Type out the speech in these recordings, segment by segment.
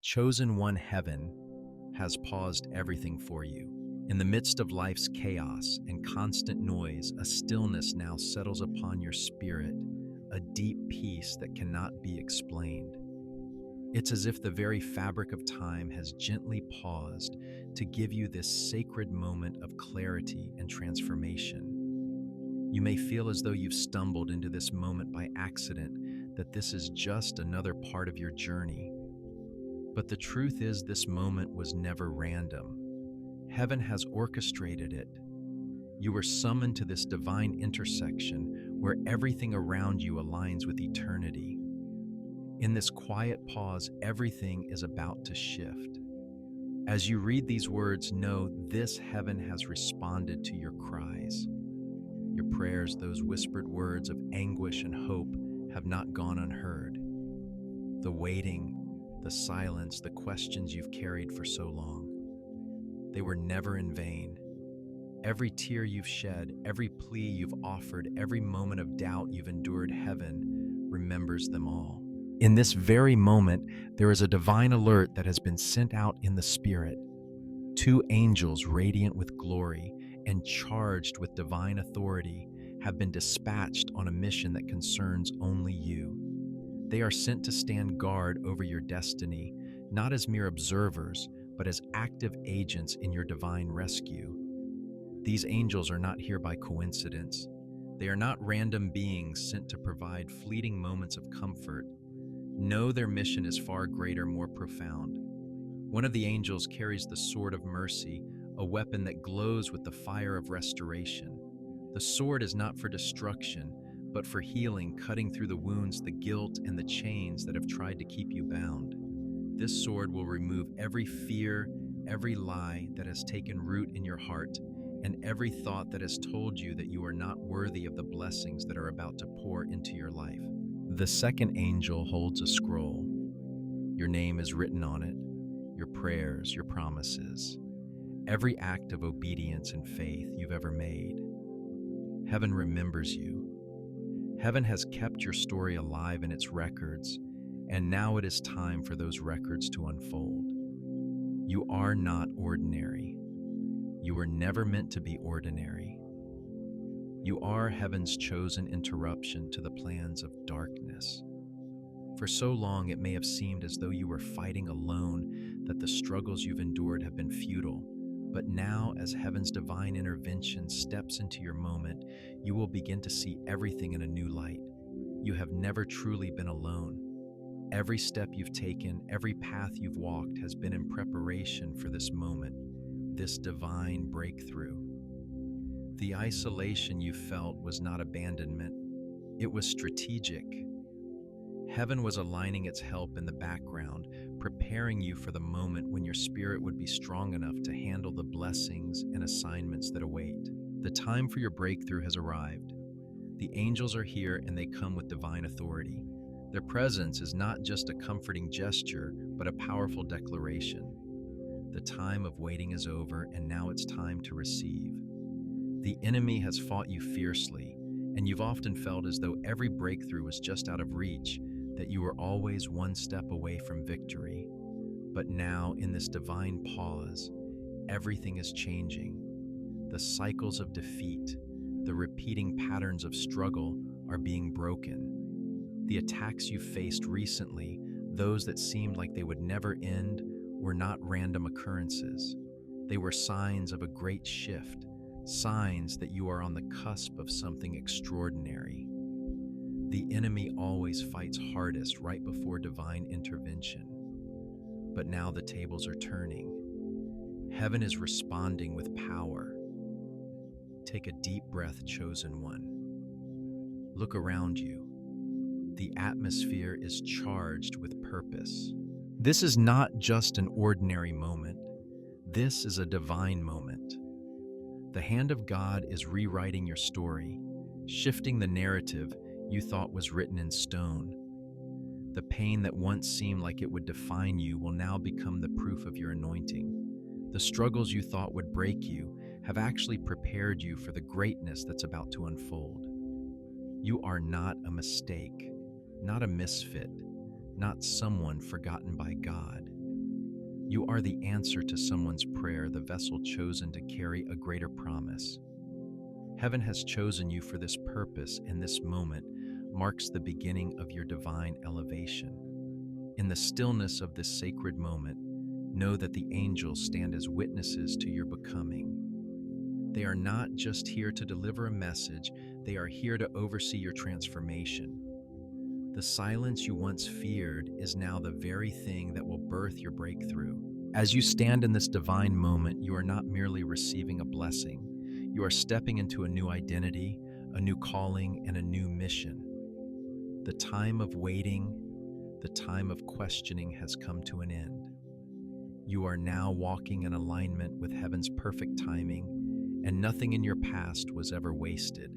Chosen One Heaven has paused everything for you. In the midst of life's chaos and constant noise, a stillness now settles upon your spirit, a deep peace that cannot be explained. It's as if the very fabric of time has gently paused to give you this sacred moment of clarity and transformation. You may feel as though you've stumbled into this moment by accident, that this is just another part of your journey. But the truth is, this moment was never random. Heaven has orchestrated it. You were summoned to this divine intersection where everything around you aligns with eternity. In this quiet pause, everything is about to shift. As you read these words, know this: heaven has responded to your cries. Your prayers, those whispered words of anguish and hope, have not gone unheard. The waiting, the silence, the questions you've carried for so long, they were never in vain. Every tear you've shed, every plea you've offered, every moment of doubt you've endured, heaven remembers them all. In this very moment, there is a divine alert that has been sent out in the Spirit. Two angels, radiant with glory and charged with divine authority, have been dispatched on a mission that concerns only you. They are sent to stand guard over your destiny, not as mere observers, but as active agents in your divine rescue. These angels are not here by coincidence. They are not random beings sent to provide fleeting moments of comfort. No, their mission is far greater, more profound. One of the angels carries the sword of mercy, a weapon that glows with the fire of restoration. The sword is not for destruction, but for healing, cutting through the wounds, the guilt, and the chains that have tried to keep you bound. This sword will remove every fear, every lie that has taken root in your heart, and every thought that has told you that you are not worthy of the blessings that are about to pour into your life. The second angel holds a scroll. Your name is written on it, your prayers, your promises, every act of obedience and faith you've ever made. Heaven remembers you. Heaven has kept your story alive in its records, and now it is time for those records to unfold. You are not ordinary. You were never meant to be ordinary. You are heaven's chosen interruption to the plans of darkness. For so long, it may have seemed as though you were fighting alone, that the struggles you've endured have been futile. But now, as heaven's divine intervention steps into your moment, you will begin to see everything in a new light. You have never truly been alone. Every step you've taken, every path you've walked has been in preparation for this moment, this divine breakthrough. The isolation you felt was not abandonment, it was strategic. Heaven was aligning its help in the background, preparing you for the moment when your spirit would be strong enough to handle the blessings and assignments that await. The time for your breakthrough has arrived. The angels are here, and they come with divine authority. Their presence is not just a comforting gesture, but a powerful declaration. The time of waiting is over, and now it's time to receive. The enemy has fought you fiercely, and you've often felt as though every breakthrough was just out of reach, that you were always one step away from victory. But now, in this divine pause, everything is changing. The cycles of defeat, the repeating patterns of struggle are being broken. The attacks you faced recently, those that seemed like they would never end, were not random occurrences. They were signs of a great shift, signs that you are on the cusp of something extraordinary. The enemy always fights hardest right before divine intervention. But now the tables are turning. Heaven is responding with power. Take a deep breath, chosen one. Look around you. The atmosphere is charged with purpose. This is not just an ordinary moment. This is a divine moment. The hand of God is rewriting your story, shifting the narrative you thought was written in stone. The pain that once seemed like it would define you will now become the proof of your anointing. The struggles you thought would break you have actually prepared you for the greatness that's about to unfold. You are not a mistake, not a misfit, not someone forgotten by God. You are the answer to someone's prayer, the vessel chosen to carry a greater promise. Heaven has chosen you for this purpose, and this moment marks the beginning of your divine elevation. In the stillness of this sacred moment, know that the angels stand as witnesses to your becoming. They are not just here to deliver a message, they are here to oversee your transformation. The silence you once feared is now the very thing that will birth your breakthrough. As you stand in this divine moment, you are not merely receiving a blessing, you are stepping into a new identity, a new calling, and a new mission. The time of waiting, the time of questioning has come to an end. You are now walking in alignment with heaven's perfect timing, and nothing in your past was ever wasted.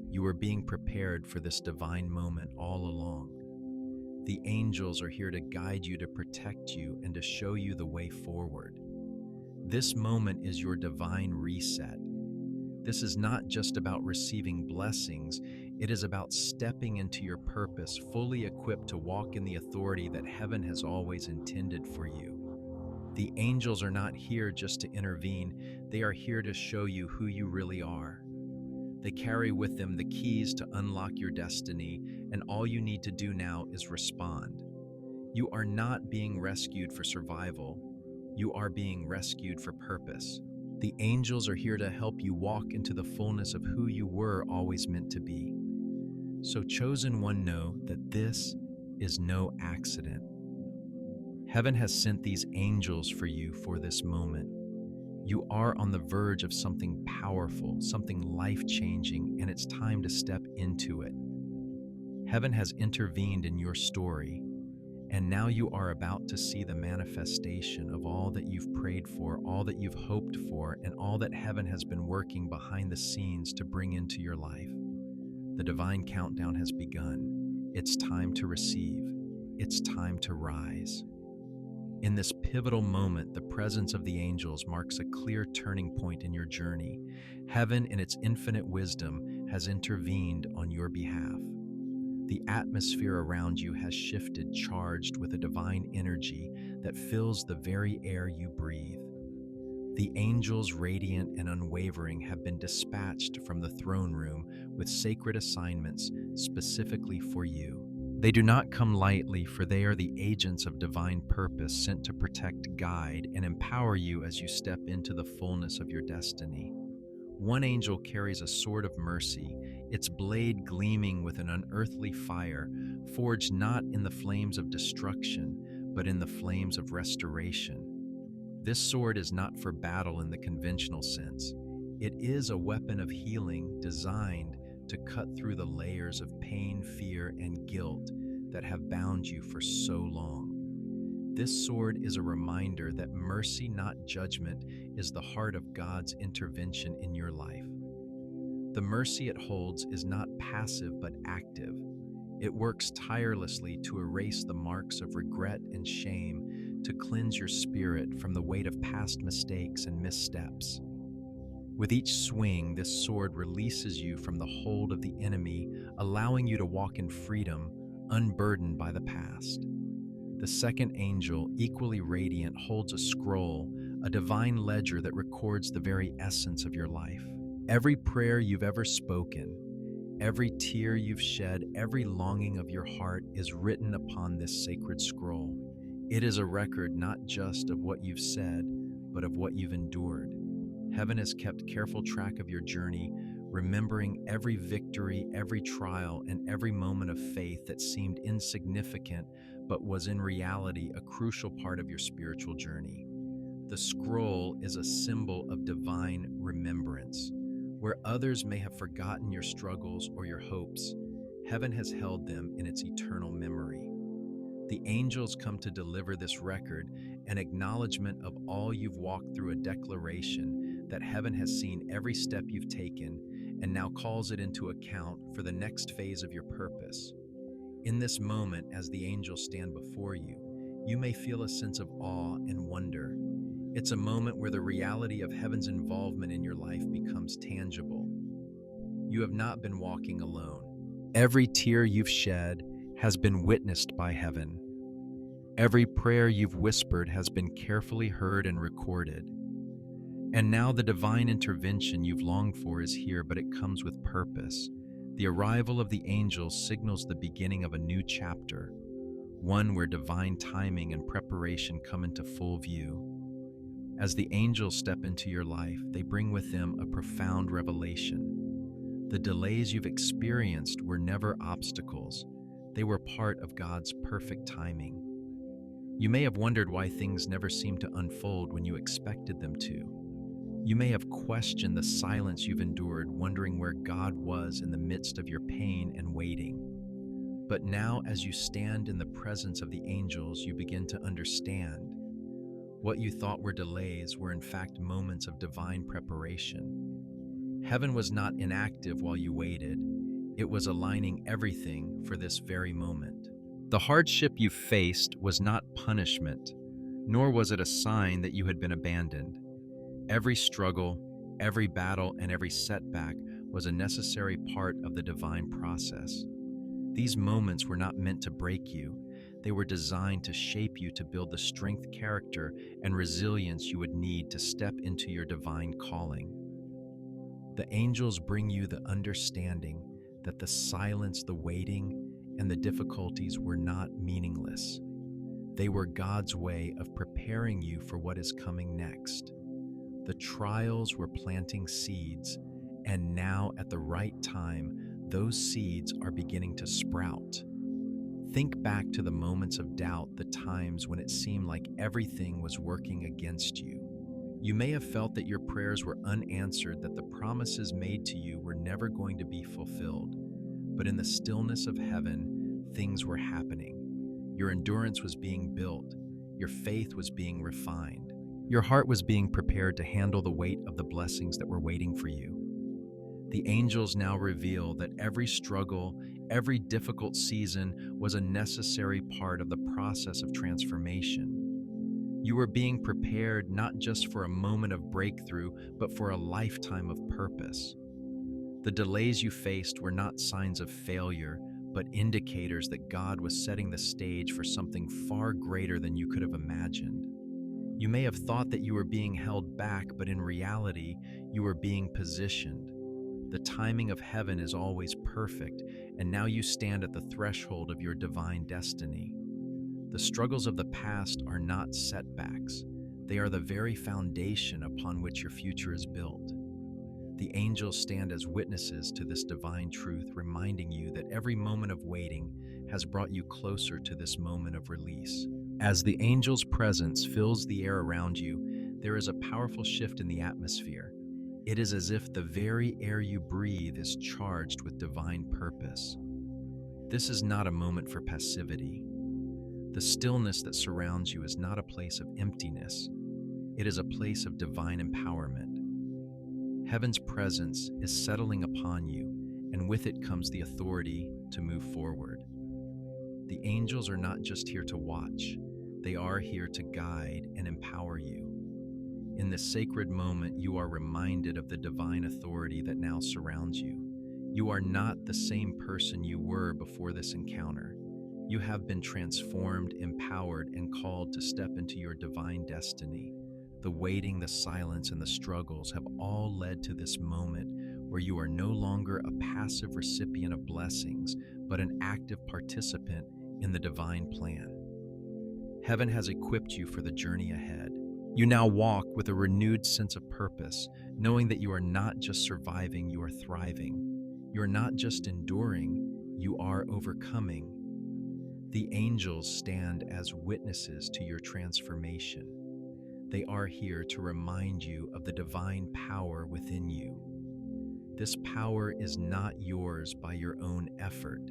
You are being prepared for this divine moment all along. The angels are here to guide you, to protect you, and to show you the way forward. This moment is your divine reset. This is not just about receiving blessings, it is about stepping into your purpose, fully equipped to walk in the authority that heaven has always intended for you. The angels are not here just to intervene, they are here to show you who you really are. They carry with them the keys to unlock your destiny, and all you need to do now is respond. You are not being rescued for survival, you are being rescued for purpose. The angels are here to help you walk into the fullness of who you were always meant to be. So, chosen one, know that this is no accident. Heaven has sent these angels for you for this moment. You are on the verge of something powerful, something life-changing, and it's time to step into it. Heaven has intervened in your story, and now you are about to see the manifestation of all that you've prayed for, all that you've hoped for, and all that heaven has been working behind the scenes to bring into your life. The divine countdown has begun. It's time to receive. It's time to rise. In this pivotal moment, the presence of the angels marks a clear turning point in your journey. Heaven, in its infinite wisdom, has intervened on your behalf. The atmosphere around you has shifted, charged with a divine energy that fills the very air you breathe. The angels, radiant and unwavering, have been dispatched from the throne room with sacred assignments specifically for you. They do not come lightly, for they are the agents of divine purpose sent to protect, guide, and empower you as you step into the fullness of your destiny. One angel carries a sword of mercy, its blade gleaming with an unearthly fire, forged not in the flames of destruction, but in the flames of restoration. This sword is not for battle in the conventional sense. It is a weapon of healing designed to cut through the layers of pain, fear, and guilt that have bound you for so long. This sword is a reminder that mercy, not judgment, is the heart of God's intervention in your life. The mercy it holds is not passive but active. It works tirelessly to erase the marks of regret and shame, to cleanse your spirit from the weight of past mistakes and missteps. With each swing, this sword releases you from the hold of the enemy, allowing you to walk in freedom, unburdened by the past. The second angel, equally radiant, holds a scroll, a divine ledger that records the very essence of your life. Every prayer you've ever spoken, every tear you've shed, every longing of your heart is written upon this sacred scroll. It is a record not just of what you've said, but of what you've endured. Heaven has kept careful track of your journey, remembering every victory, every trial, and every moment of faith that seemed insignificant but was in reality a crucial part of your spiritual journey. The scroll is a symbol of divine remembrance. Where others may have forgotten your struggles or your hopes, heaven has held them in its eternal memory. The angels come to deliver this record, an acknowledgement of all you've walked through, a declaration that heaven has seen every step you've taken and now calls it into account for the next phase of your purpose. In this moment, as the angels stand before you, you may feel a sense of awe and wonder. It's a moment where the reality of heaven's involvement in your life becomes tangible. You have not been walking alone. Every tear you've shed has been witnessed by heaven. Every prayer you've whispered has been carefully heard and recorded. And now the divine intervention you've longed for is here, but it comes with purpose. The arrival of the angels signals the beginning of a new chapter, one where divine timing and preparation come into full view. As the angels step into your life, they bring with them a profound revelation. The delays you've experienced were never obstacles. They were part of God's perfect timing. You may have wondered why things never seemed to unfold when you expected them to. You may have questioned the silence you've endured, wondering where God was in the midst of your pain and waiting. But now, as you stand in the presence of the angels, you begin to understand. What you thought were delays were in fact moments of divine preparation. Heaven was not inactive while you waited. It was aligning everything for this very moment. The hardship you faced was not punishment, nor was it a sign that you had been abandoned. Every struggle, every battle, and every setback was a necessary part of the divine process. These moments were not meant to break you. They were designed to shape you to build the strength, character, and resilience you would need to step into your divine calling. The angels bring you the understanding that the silence, the waiting, and the difficulties were not meaningless. They were God's way of preparing you for what is coming next. The trials were planting seeds, and now at the right time, those seeds are beginning to sprout. Think back to the moments of doubt, the times when it seemed like everything was working against you. You may have felt that your prayers were unanswered, that the promises made to you were never going to be fulfilled. But in the stillness of heaven, things were happening. Your endurance was being built. Your faith was being refined. Your heart was being prepared to handle the weight of the blessings that were waiting for you. The angels now reveal that every struggle, every difficult season was a necessary part of the process of transformation. You were being prepared not just for a moment of breakthrough, but for a lifetime of purpose. The delays you faced were not signs of failure, but indicators that God was setting the stage for something far greater than you could have imagined. You may have thought that you were being held back, but in reality, you were being positioned. The timing of heaven is always perfect, and now you stand at the threshold of your divine destiny. The struggles of the past are not setbacks. They are the very foundation upon which your future is built. The angels stand as witnesses to this divine truth, reminding you that every moment of waiting has brought you closer to this moment of release. As the angel's presence fills the air around you, there is a powerful shift in the atmosphere. It is as if the very air you breathe is charged with divine purpose. This is not a moment for passivity. The stillness that surrounds you is not a place of emptiness. It is a place of divine empowerment. Heaven's presence is settling upon you, and with it comes the authority to move forward. The angels are not just here to watch. They are here to guide and empower you. In this sacred moment, you are reminded of the divine authority that now surrounds you. You are not the same person you were before this encounter. You have been transformed, empowered, and called to step into your divine destiny. The waiting, the silence, and the struggles have all led to this moment where you are no longer a passive recipient of blessings, but an active participant in the divine plan. Heaven has equipped you for the journey ahead. You now walk with a renewed sense of purpose, knowing that you are not just surviving, you are thriving. You are not just enduring, you are overcoming. The angels stand as witnesses to your transformation. They are here to remind you of the divine power within you. This power is not yours by your own effort.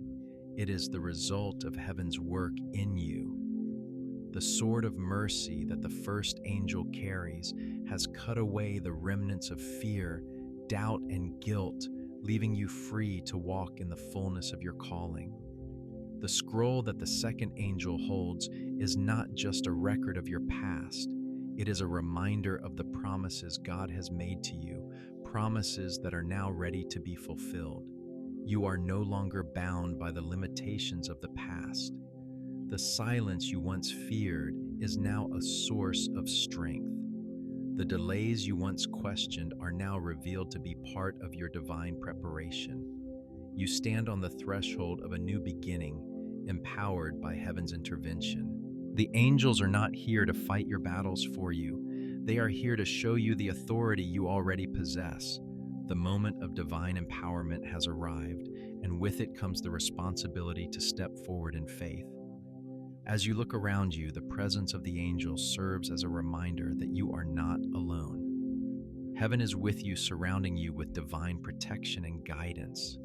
It is the result of heaven's work in you. The sword of mercy that the first angel carries has cut away the remnants of fear, doubt, and guilt, leaving you free to walk in the fullness of your calling. The scroll that the second angel holds is not just a record of your past. It is a reminder of the promises God has made to you, promises that are now ready to be fulfilled. You are no longer bound by the limitations of the past. The silence you once feared is now a source of strength. The delays you once questioned are now revealed to be part of your divine preparation. You stand on the threshold of a new beginning, empowered by heaven's intervention. The angels are not here to fight your battles for you. They are here to show you the authority you already possess. The moment of divine empowerment has arrived, and with it comes the responsibility to step forward in faith. As you look around you, the presence of the angels serves as a reminder that you are not alone. Heaven is with you, surrounding you with divine protection and guidance.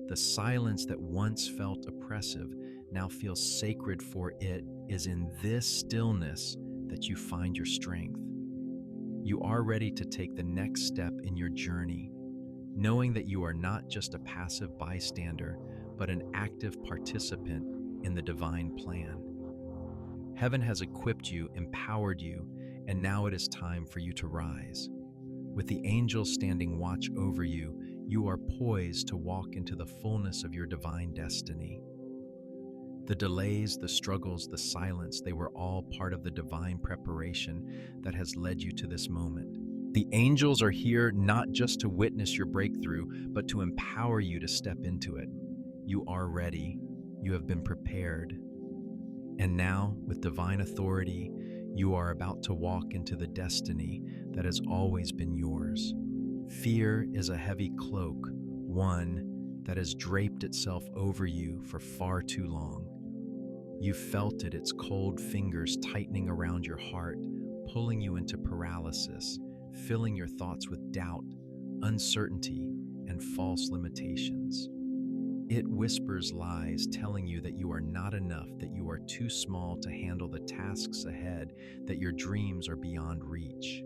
The silence that once felt oppressive now feels sacred, for it is in this stillness that you find your strength. You are ready to take the next step in your journey, knowing that you are not just a passive bystander, but an active participant in the divine plan. Heaven has equipped you, empowered you, and now it is time for you to rise. With the angels standing watch over you, you are poised to walk into the fullness of your divine destiny. The delays, the struggles, the silence, they were all part of the divine preparation that has led you to this moment. The angels are here not just to witness your breakthrough, but to empower you to step into it. You are ready. You have been prepared. And now, with divine authority, you are about to walk into the destiny that has always been yours. Fear is a heavy cloak, one that has draped itself over you for far too long. You felt it, its cold fingers tightening around your heart, pulling you into paralysis, filling your thoughts with doubt, uncertainty, and false limitations. It whispers lies, telling you that you are not enough, that you are too small to handle the tasks ahead, that your dreams are beyond reach.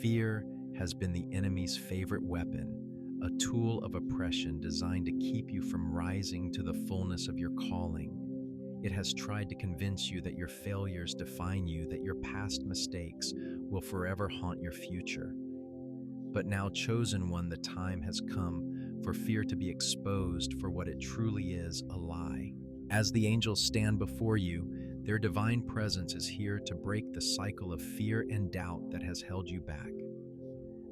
Fear has been the enemy's favorite weapon, a tool of oppression designed to keep you from rising to the fullness of your calling. It has tried to convince you that your failures define you, that your past mistakes will forever haunt your future. But now, chosen one, the time has come for fear to be exposed for what it truly is, a lie. As the angels stand before you, their divine presence is here to break the cycle of fear and doubt that has held you back.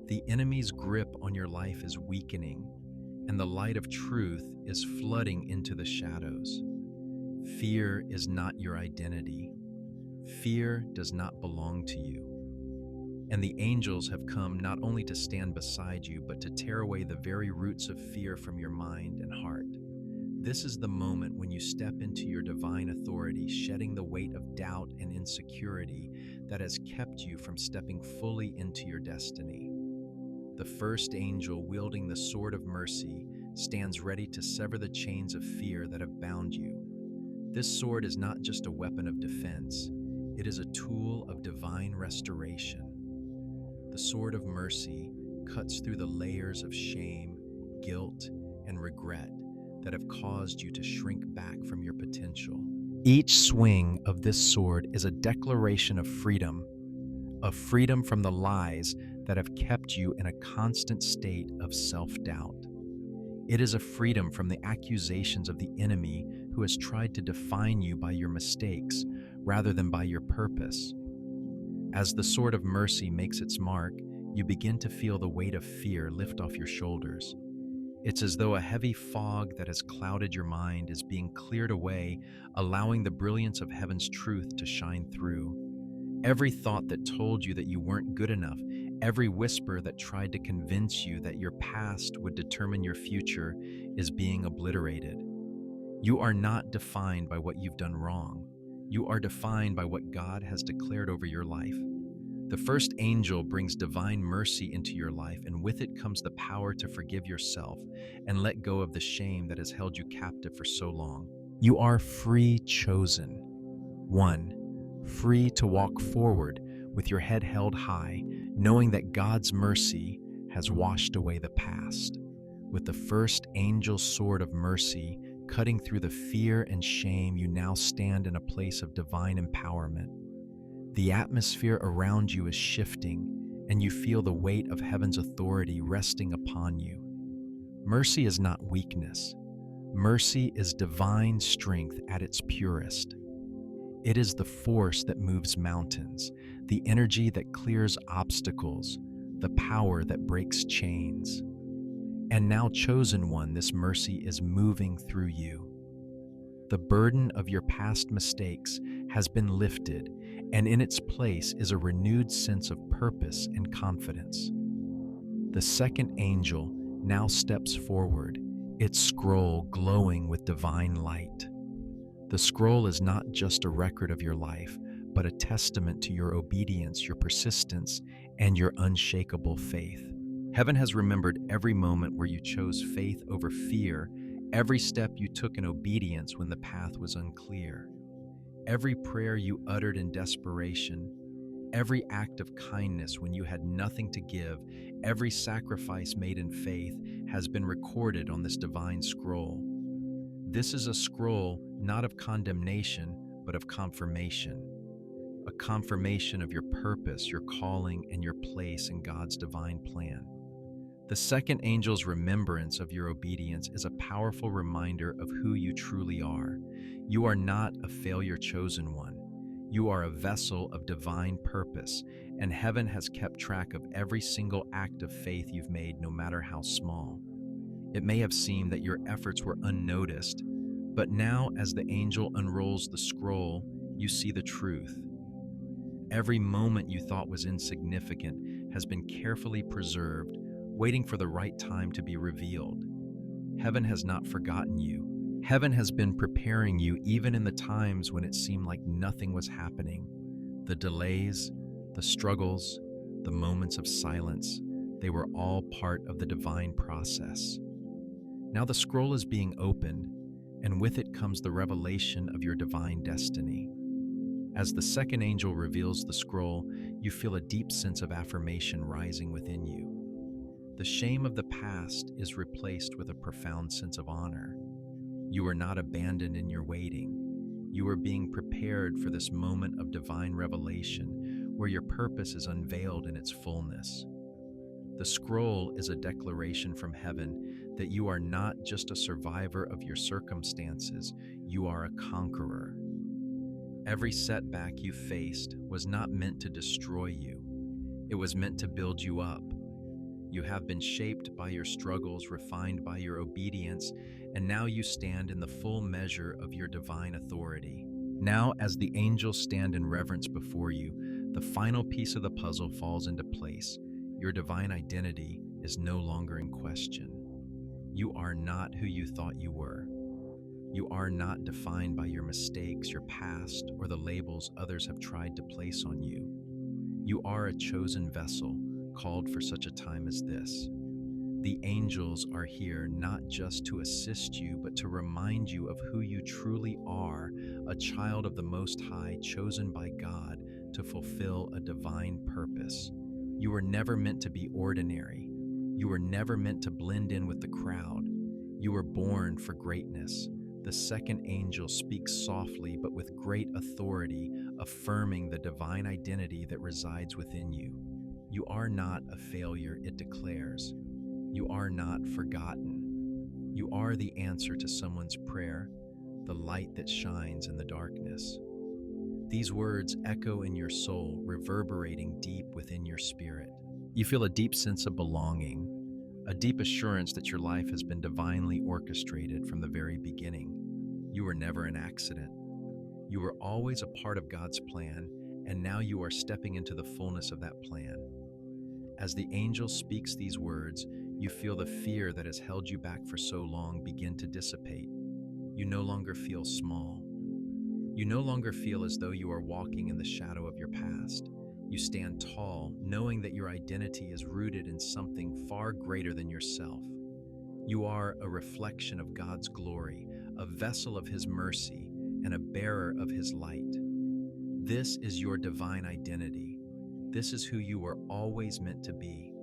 The enemy's grip on your life is weakening, and the light of truth is flooding into the shadows. Fear is not your identity. Fear does not belong to you. And the angels have come not only to stand beside you, but to tear away the very roots of fear from your mind and heart. This is the moment when you step into your divine authority, shedding the weight of doubt and insecurity that has kept you from stepping fully into your destiny. The first angel, wielding the sword of mercy, stands ready to sever the chains of fear that have bound you. This sword is not just a weapon of defense, it is a tool of divine restoration. The sword of mercy cuts through the layers of shame, guilt, and regret that have caused you to shrink back from your potential. Each swing of this sword is a declaration of freedom from the lies that have kept you in a constant state of self-doubt. It is a freedom from the accusations of the enemy who has tried to define you by your mistakes rather than by your purpose. As the sword of mercy makes its mark, you begin to feel the weight of fear lift off your shoulders. It's as though a heavy fog that has clouded your mind is being cleared away, allowing the brilliance of heaven's truth to shine through. Every thought that told you that you weren't good enough, every whisper that tried to convince you that your past would determine your future, is being obliterated. You are not defined by what you've done wrong. You are defined by what God has declared over your life. The first angel brings divine mercy into your life, and with it comes the power to forgive yourself and let go of the shame that has held you captive for so long. You are free, chosen. 1. Free to walk forward with your head held high, knowing that God's mercy has washed away the past. With the first angel's sword of mercy cutting through the fear and shame, you now stand in a place of divine empowerment. The atmosphere around you is shifting, and you feel the weight of heaven's authority resting upon you. Mercy is not weakness. Mercy is divine strength at its purest. It is the force that moves mountains, the energy that clears obstacles, the power that breaks chains. And now, chosen one, this mercy is moving through you. The burden of your past mistakes has been lifted, and in its place is a renewed sense of purpose and confidence. The second angel now steps forward, its scroll glowing with divine light. The scroll is not just a record of your life, but a testament to your obedience, your persistence, and your unshakable faith. Heaven has remembered every moment where you chose faith over fear, every step you took in obedience when the path was unclear, every prayer you uttered in desperation, every act of kindness when you had nothing to give, every sacrifice made in faith has been recorded on this divine scroll. This is a scroll not of condemnation, but of confirmation. A confirmation of your purpose, your calling, and your place in God's divine plan. The second angel's remembrance of your obedience is a powerful reminder of who you truly are. You are not a failure chosen one. You are a vessel of divine purpose, and heaven has kept track of every single act of faith you've made, no matter how small. It may have seemed that your efforts were unnoticed, but now, as the angel unrolls the scroll, you see the truth. Every moment you thought was insignificant has been carefully preserved, waiting for the right time to be revealed. Heaven has not forgotten you. Heaven has been preparing you even in the times when it seemed like nothing was happening. The delays, the struggles, the moments of silence, they were all part of the divine process. Now the scroll is being opened, and with it comes the revelation of your divine destiny. As the second angel reveals the scroll, you feel a deep sense of affirmation rising within you. The shame of the past is replaced with a profound sense of honor. You are not abandoned in your waiting. You are being prepared for this moment of divine revelation where your purpose is unveiled in its fullness. The scroll is a declaration from heaven that you are not just a survivor of your circumstances, you are a conqueror. Every setback you faced was not meant to destroy you. It was meant to build you up. You have been shaped by your struggles, refined by your obedience, and now you stand in the full measure of your divine authority. Now, as the angels stand in reverence before you, the final piece of the puzzle falls into place. Your divine identity is no longer in question. You are not who you thought you were. You are not defined by your mistakes, your past, or the labels others have tried to place on you. You are a chosen vessel, called for such a time as this. The angels are here not just to assist you, but to remind you of who you truly are, a child of the Most High, chosen by God to fulfill a divine purpose. You were never meant to be ordinary. You were never meant to blend in with the crowd. You were born for greatness. The second angel speaks softly but with great authority, affirming the divine identity that resides within you. You are not a failure, it declares. You are not forgotten. You are the answer to someone's prayer, the light that shines in the darkness. These words echo in your soul, reverberating deep within your spirit. You feel a deep sense of belonging, a deep assurance that your life has been divinely orchestrated from the very beginning. You were never an accident. You were always a part of God's plan, and now you are stepping into the fullness of that plan. As the angel speaks these words, you feel the fear that has held you back for so long begin to dissipate. You no longer feel small. You no longer feel as though you are walking in the shadow of your past. You stand tall, knowing that your identity is rooted in something far greater than yourself. You are a reflection of God's glory, a vessel of His mercy, and a bearer of His light. This is your divine identity. This is who you were always meant to be.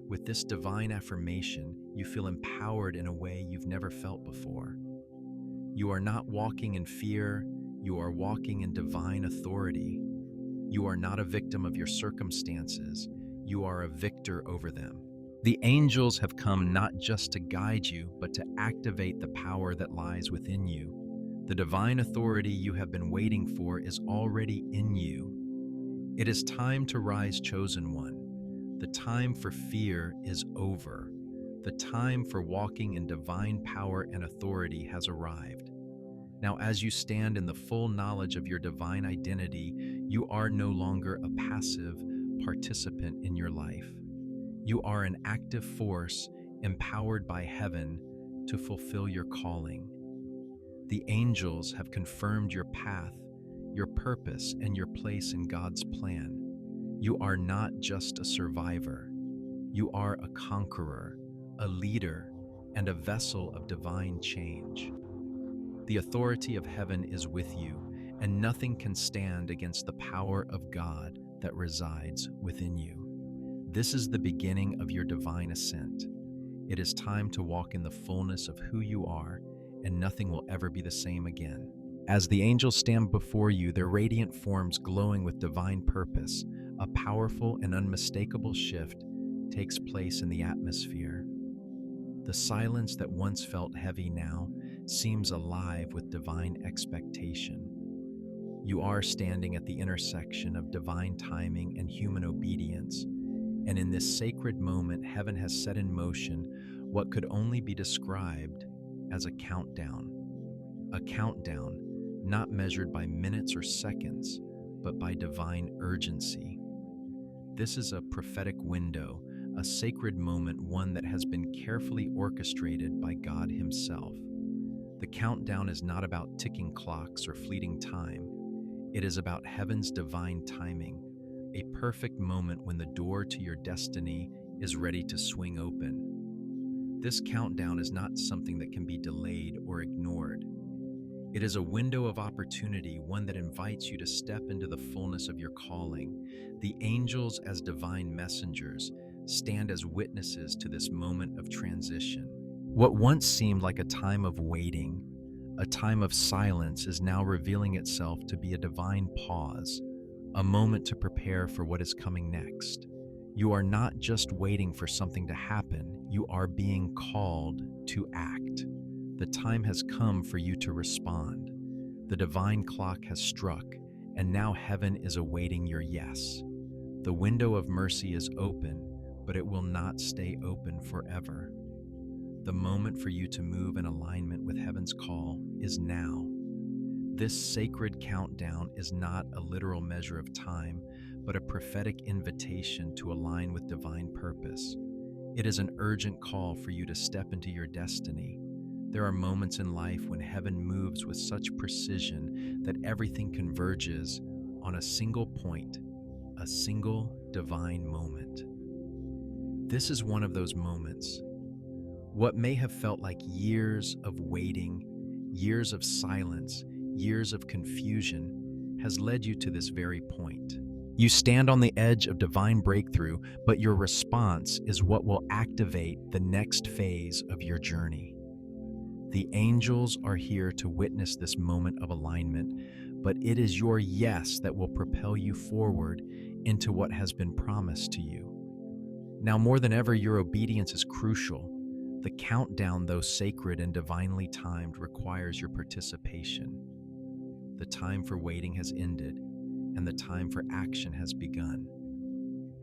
With this divine affirmation, you feel empowered in a way you've never felt before. You are not walking in fear, you are walking in divine authority. You are not a victim of your circumstances, you are a victor over them. The angels have come not just to guide you, but to activate the power that lies within you. The divine authority you have been waiting for is already in you. It is time to rise, chosen one. The time for fear is over. The time for walking in divine power and authority has arrived. Now, as you stand in the full knowledge of your divine identity, you are no longer a passive participant in your life. You are an active force empowered by heaven to fulfill your calling. The angels have confirmed your path, your purpose, and your place in God's plan. You are not just a survivor. You are a conqueror, a leader, and a vessel of divine change. The authority of heaven is with you, and nothing can stand against the power of God that resides within you. This is the beginning of your divine ascent. It is time to walk in the fullness of who you are, and nothing will ever be the same again. As the angels stand before you, their radiant forms glowing with divine purpose, a powerful and unmistakable shift takes place in the atmosphere. The silence that once felt heavy now seems alive with divine expectation. You are standing at the intersection of divine timing and human obedience, and in this sacred moment, heaven has set in motion what could only be described as a countdown. A countdown not measured by minutes or seconds, but by divine urgency. This is a prophetic window, a sacred moment, one that has been carefully orchestrated by God Himself. The countdown is not about ticking clocks or fleeting time. It is about heaven's divine timing, a perfect moment when the door to your destiny is ready to swing open. This countdown is not something that can be delayed or ignored. It is a window of opportunity, one that invites you to step into the fullness of your calling. The angels, as divine messengers, stand as witnesses to this moment of transition. What once seemed like a time of waiting, a time of silence, is now revealing itself to be a divine pause, a moment to prepare for what is coming next. You are not just waiting for something to happen, you are being called to act. The time has come for you to respond. The divine clock has struck, and now heaven is awaiting your yes. The window of mercy is open, but it will not stay open forever. The moment for you to move in alignment with heaven's call is now. This sacred countdown is not a literal measure of time, but a prophetic invitation to align with divine purpose. It is an urgent call for you to step into your destiny. There are moments in life when heaven moves with such precision that everything converges on a single point, a single divine moment. This is one of those moments. What may have felt like years of waiting, years of silence, years of confusion, has led you to this very point. You stand on the edge of divine breakthrough, but your response is what will activate the next phase of your journey. The angels are here to witness this moment of alignment, but it is your yes that will propel you forward into what has been promised to you. Now, more than ever, your obedience is crucial. The countdown, though sacred and divinely timed, requires your participation. The time for waiting has ended, and the time for action has begun.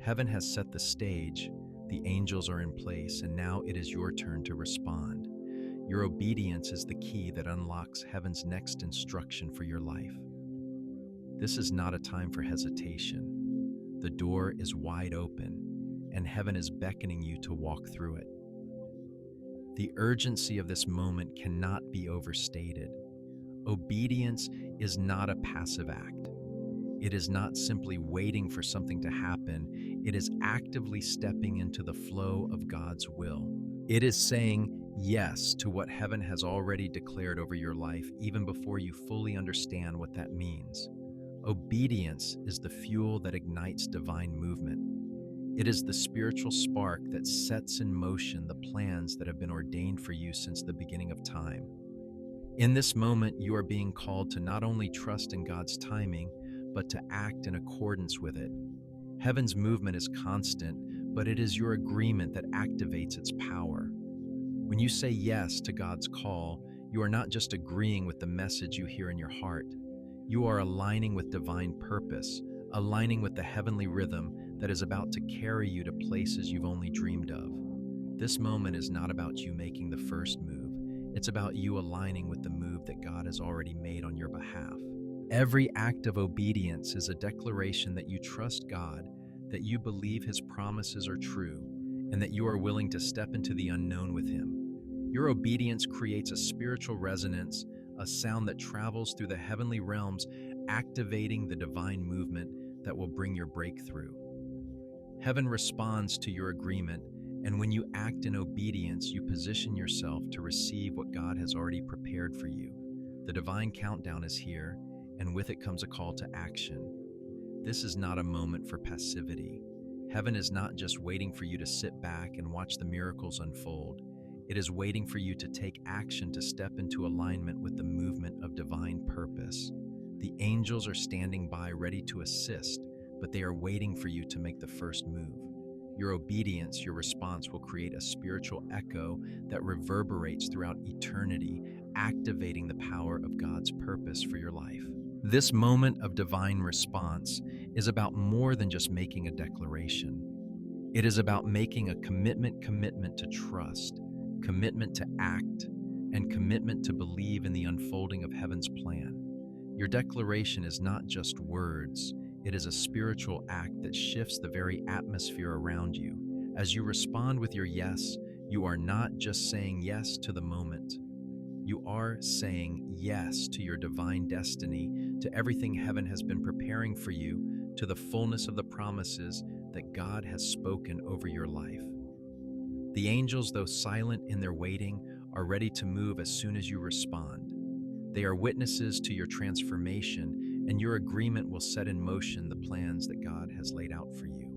Heaven has set the stage, the angels are in place, and now it is your turn to respond. Your obedience is the key that unlocks heaven's next instruction for your life. This is not a time for hesitation. The door is wide open, and heaven is beckoning you to walk through it. The urgency of this moment cannot be overstated. Obedience is not a passive act. It is not simply waiting for something to happen. It is actively stepping into the flow of God's will. It is saying yes to what heaven has already declared over your life, even before you fully understand what that means. Obedience is the fuel that ignites divine movement. It is the spiritual spark that sets in motion the plans that have been ordained for you since the beginning of time. In this moment, you are being called to not only trust in God's timing, but to act in accordance with it. Heaven's movement is constant, but it is your agreement that activates its power. When you say yes to God's call, you are not just agreeing with the message you hear in your heart. You are aligning with divine purpose, aligning with the heavenly rhythm that is about to carry you to places you've only dreamed of. This moment is not about you making the first move. It's about you aligning with the move that God has already made on your behalf. Every act of obedience is a declaration that you trust God, that you believe His promises are true, and that you are willing to step into the unknown with Him. Your obedience creates a spiritual resonance, a sound that travels through the heavenly realms, activating the divine movement that will bring your breakthrough. Heaven responds to your agreement, and when you act in obedience, you position yourself to receive what God has already prepared for you. The divine countdown is here, and with it comes a call to action. This is not a moment for passivity. Heaven is not just waiting for you to sit back and watch the miracles unfold. It is waiting for you to take action to step into alignment with the movement of divine purpose. The angels are standing by ready to assist, but they are waiting for you to make the first move. Your obedience, your response will create a spiritual echo that reverberates throughout eternity, activating the power of God's purpose for your life. This moment of divine response is about more than just making a declaration. It is about making a commitment to trust, commitment to act, and commitment to believe in the unfolding of heaven's plan. Your declaration is not just words, it is a spiritual act that shifts the very atmosphere around you. As you respond with your yes, you are not just saying yes to the moment. You are saying yes to your divine destiny, to everything heaven has been preparing for you, to the fullness of the promises that God has spoken over your life. The angels, though silent in their waiting, are ready to move as soon as you respond. They are witnesses to your transformation, and your agreement will set in motion the plans that God has laid out for you.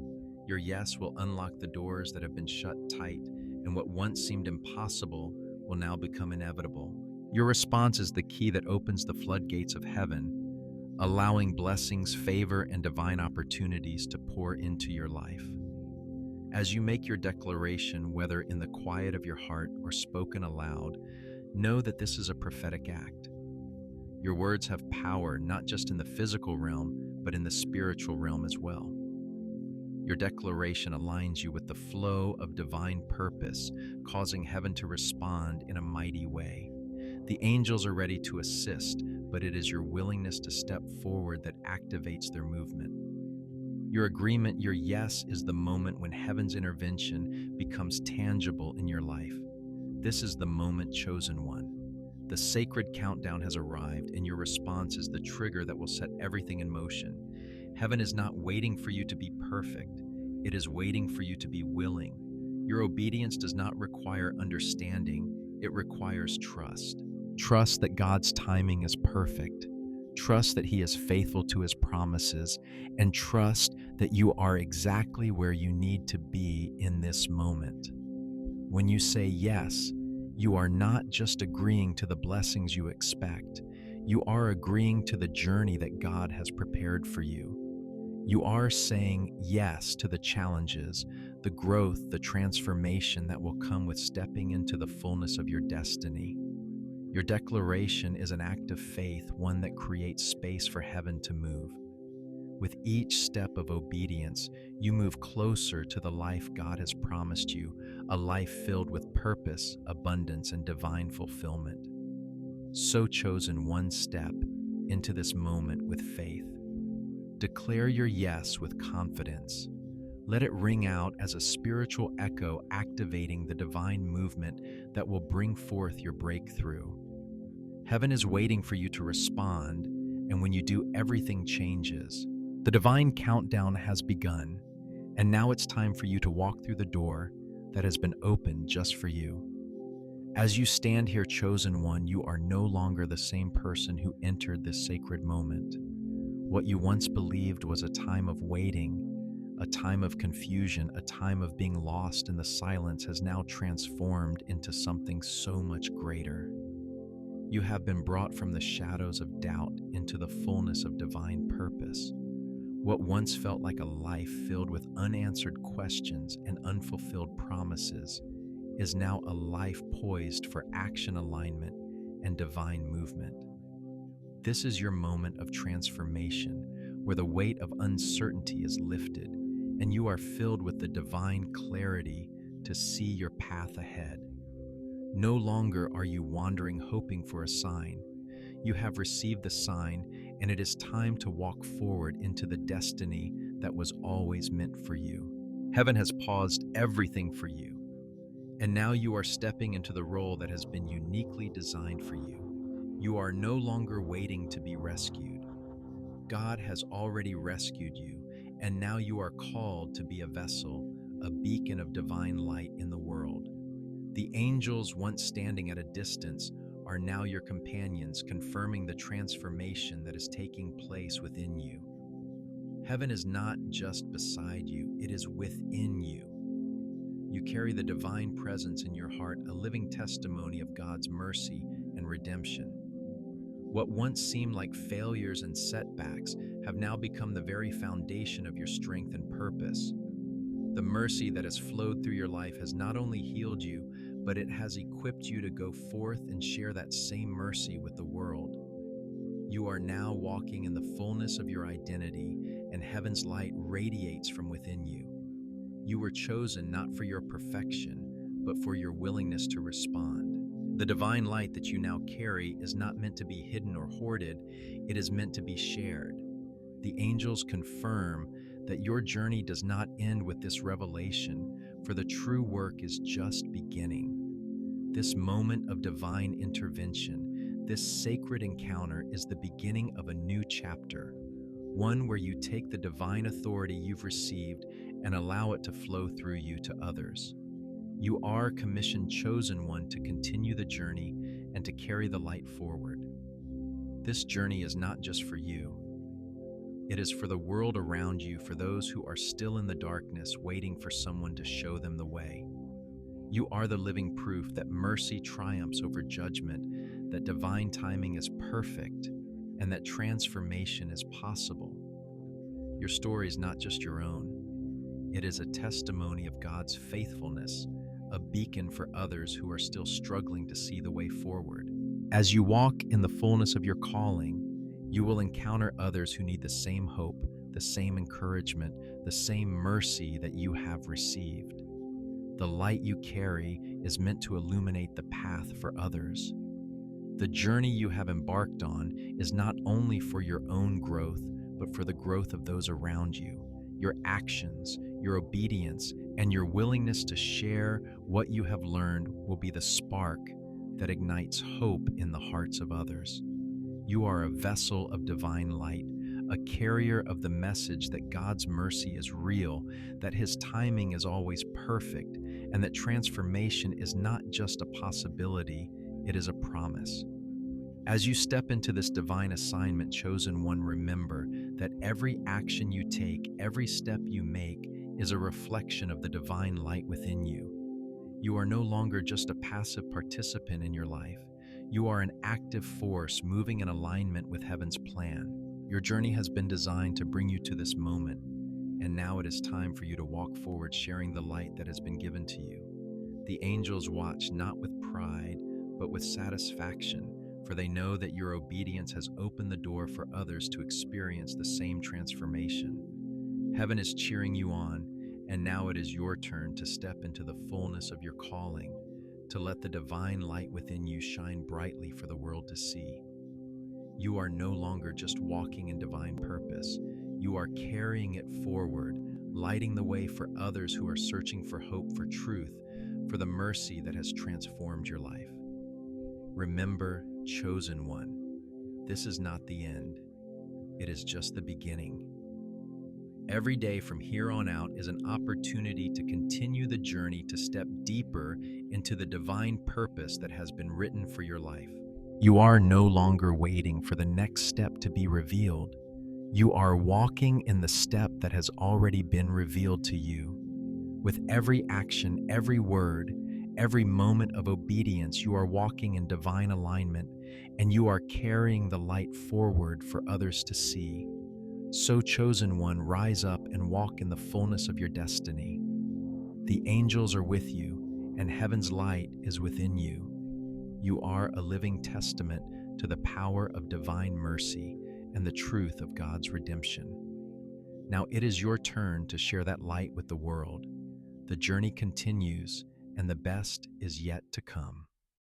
Your yes will unlock the doors that have been shut tight, and what once seemed impossible will now become inevitable. Your response is the key that opens the floodgates of heaven, allowing blessings, favor, and divine opportunities to pour into your life. As you make your declaration, whether in the quiet of your heart or spoken aloud, know that this is a prophetic act. Your words have power not just in the physical realm, but in the spiritual realm as well. Your declaration aligns you with the flow of divine purpose, causing heaven to respond in a mighty way. The angels are ready to assist, but it is your willingness to step forward that activates their movement. Your agreement, your yes, is the moment when heaven's intervention becomes tangible in your life. This is the moment, chosen one. The sacred countdown has arrived, and your response is the trigger that will set everything in motion. Heaven is not waiting for you to be perfect. It is waiting for you to be willing. Your obedience does not require understanding. It requires trust. Trust that God's timing is perfect. Trust that He is faithful to His promises, and trust that you are exactly where you need to be in this moment. When you say yes, you are not just agreeing to the blessings you expect. You are agreeing to the journey that God has prepared for you. You are saying yes to the challenges, the growth, the transformation that will come with stepping into the fullness of your destiny. Your declaration is an act of faith, one that creates space for heaven to move. With each step of obedience, you move closer to the life God has promised you, a life filled with purpose, abundance, and divine fulfillment. So chosen, one step into this moment with faith. Declare your yes with confidence. Let it ring out as a spiritual echo, activating the divine movement that will bring forth your breakthrough. Heaven is waiting for you to respond, and when you do, everything changes. The divine countdown has begun, and now it's time for you to walk through the door that has been opened just for you. As you stand here, chosen one, you are no longer the same person who entered this sacred moment. What you once believed was a time of waiting, a time of confusion, a time of being lost in the silence has now transformed into something so much greater. You have been brought from the shadows of doubt into the fullness of divine purpose. What once felt like a life filled with unanswered questions and unfulfilled promises is now a life poised for action alignment and divine movement. This is your moment of transformation, where the weight of uncertainty is lifted and you are filled with the divine clarity to see your path ahead. No longer are you wandering hoping for a sign. You have received the sign, and it is time to walk forward into the destiny that was always meant for you. Heaven has paused everything for you, and now you are stepping into the role that has been uniquely designed for you. You are no longer waiting to be rescued. God has already rescued you, and now you are called to be a vessel, a beacon of divine light in the world. The angels, once standing at a distance, are now your companions, confirming the transformation that is taking place within you. Heaven is not just beside you, it is within you. You carry the divine presence in your heart, a living testimony of God's mercy and redemption. What once seemed like failures and setbacks have now become the very foundation of your strength and purpose. The mercy that has flowed through your life has not only healed you, but it has equipped you to go forth and share that same mercy with the world. You are now walking in the fullness of your identity, and heaven's light radiates from within you. You were chosen not for your perfection, but for your willingness to respond. The divine light that you now carry is not meant to be hidden or hoarded, it is meant to be shared. The angels confirm that your journey does not end with this revelation, for the true work is just beginning. This moment of divine intervention, this sacred encounter, is the beginning of a new chapter, one where you take the divine authority you've received and allow it to flow through you to others. You are commissioned chosen one to continue the journey and to carry the light forward. This journey is not just for you. It is for the world around you, for those who are still in the darkness, waiting for someone to show them the way. You are the living proof that mercy triumphs over judgment, that divine timing is perfect, and that transformation is possible. Your story is not just your own. It is a testimony of God's faithfulness, a beacon for others who are still struggling to see the way forward. As you walk in the fullness of your calling, you will encounter others who need the same hope, the same encouragement, the same mercy that you have received. The light you carry is meant to illuminate the path for others. The journey you have embarked on is not only for your own growth, but for the growth of those around you. Your actions, your obedience, and your willingness to share what you have learned will be the spark that ignites hope in the hearts of others. You are a vessel of divine light, a carrier of the message that God's mercy is real, that His timing is always perfect, and that transformation is not just a possibility, it is a promise. As you step into this divine assignment, chosen one, remember that every action you take, every step you make, is a reflection of the divine light within you. You are no longer just a passive participant in your life. You are an active force moving in alignment with heaven's plan. Your journey has been designed to bring you to this moment, and now it is time for you to walk forward, sharing the light that has been given to you. The angels watch not with pride, but with satisfaction, for they know that your obedience has opened the door for others to experience the same transformation. Heaven is cheering you on, and now it is your turn to step into the fullness of your calling, to let the divine light within you shine brightly for the world to see. You are no longer just walking in divine purpose. You are carrying it forward, lighting the way for others who are searching for hope, for truth, for the mercy that has transformed your life. Remember, chosen one, this is not the end. It is just the beginning. Every day from here on out is an opportunity to continue the journey, to step deeper into the divine purpose that has been written for your life. You are no longer waiting for the next step to be revealed. You are walking in the step that has already been revealed to you. With every action, every word, every moment of obedience, you are walking in divine alignment, and you are carrying the light forward for others to see. So, chosen one, rise up and walk in the fullness of your destiny. The angels are with you, and heaven's light is within you. You are a living testament to the power of divine mercy and the truth of God's redemption. Now it is your turn to share that light with the world. The journey continues, and the best is yet to come.